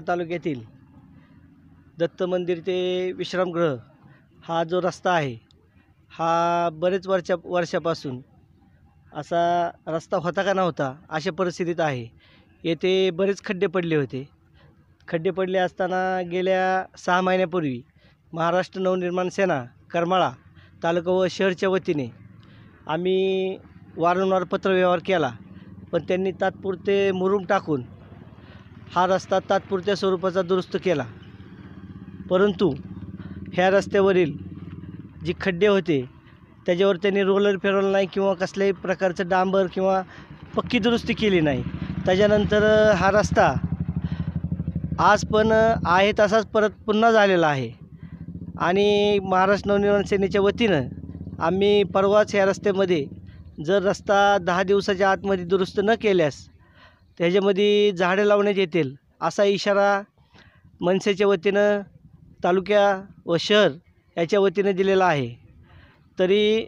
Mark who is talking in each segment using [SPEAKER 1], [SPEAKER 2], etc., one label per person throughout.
[SPEAKER 1] तालुक्यातील दत्त मंदिर ते विश्रामगृह हा जो रस्ता आहे हा बरेच वर्षापासून असा रस्ता होता का नव्हता अशा परिस्थितीत आहे। येथे बरेच खड्डे पडले होते। खड्डे पडले असताना गेल्या 6 महिन्यापूर्वी महाराष्ट्र नवनिर्माण सेना करमाळा तालुका व शहरच्या वतीने आम्ही वारंवार पत्रव्यवहार केला, पण त्यांनी तात्पुरते मुरुम टाकून हा रस्ता तात्पुरत्या स्वरूपाचा दुरुस्त केला। परंतु ह्या रस्त्यावरील जी खड्डे होते त्याच्यावर त्यांनी रोलर फिरवला नाही किंवा कसल्याही प्रकारचं डांबर किंवा पक्की दुरुस्ती केली नाही। त्याच्यानंतर हा रस्ता आज पण आहे तसाच परत पुन्हा झालेला आहे आणि महाराष्ट्र नवनिर्माण सेनेच्या वतीनं आम्ही परवाच ह्या रस्त्यामध्ये जर रस्ता 10 दिवसाच्या आतमध्ये दुरुस्त न केल्यास त्याच्यामध्ये झाडं लावण्यात येतील असा इशारा मनसेच्या वतीनं तालुक्या व शहर याच्या वतीनं दिलेला आहे। तरी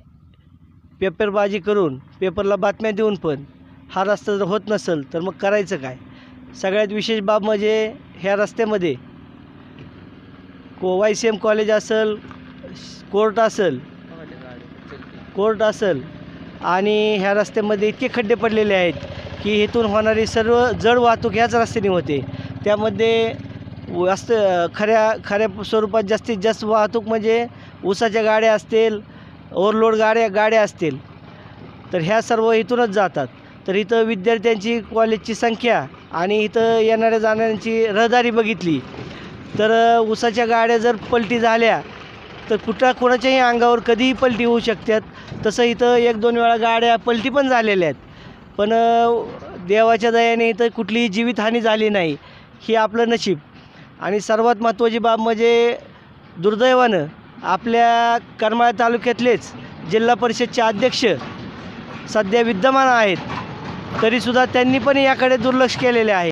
[SPEAKER 1] पेपरबाजी करून पेपरला बातम्या देऊन पण हा रस्ता जर होत नसेल तर मग करायचं काय। सगळ्यात विशेष बाब म्हणजे ह्या रस्त्यामध्ये YCM कॉलेज असेल, कोर्ट असेल आणि ह्या रस्त्यामध्ये इतके खड्डे पडलेले आहेत की इथून होणारी सर्व जड वाहतूक ह्याच रस्त्याने होते। त्यामध्ये खऱ्या स्वरूपात जास्तीत जास्त वाहतूक म्हणजे ऊसाच्या गाड्या असतील, ओव्हरलोड गाड्या असतील, तर ह्या सर्व इथूनच जातात। तर इथं विद्यार्थ्यांची कॉलेजची संख्या आणि इथं येणाऱ्या जाणाऱ्यांची रहदारी बघितली तर ऊसाच्या गाड्या जर पलटी झाल्या तर कोणाच्याही अंगावर कधीही पलटी होऊ शकतात। तसं इथं 1-2 वेळा गाड्या पलटी पण झालेल्या आहेत, पण देवाच्या दयाने इथं कुठलीही जीवितहानी झाली नाही, ही आपलं नशीब। आणि सर्वात महत्त्वाची बाब म्हणजे दुर्दैवानं आपल्या करमाळा तालुक्यातलेच जिल्हा परिषदचे अध्यक्ष सध्या विद्यमान आहेत, तरीसुद्धा त्यांनी पण याकडे दुर्लक्ष केलेले आहे।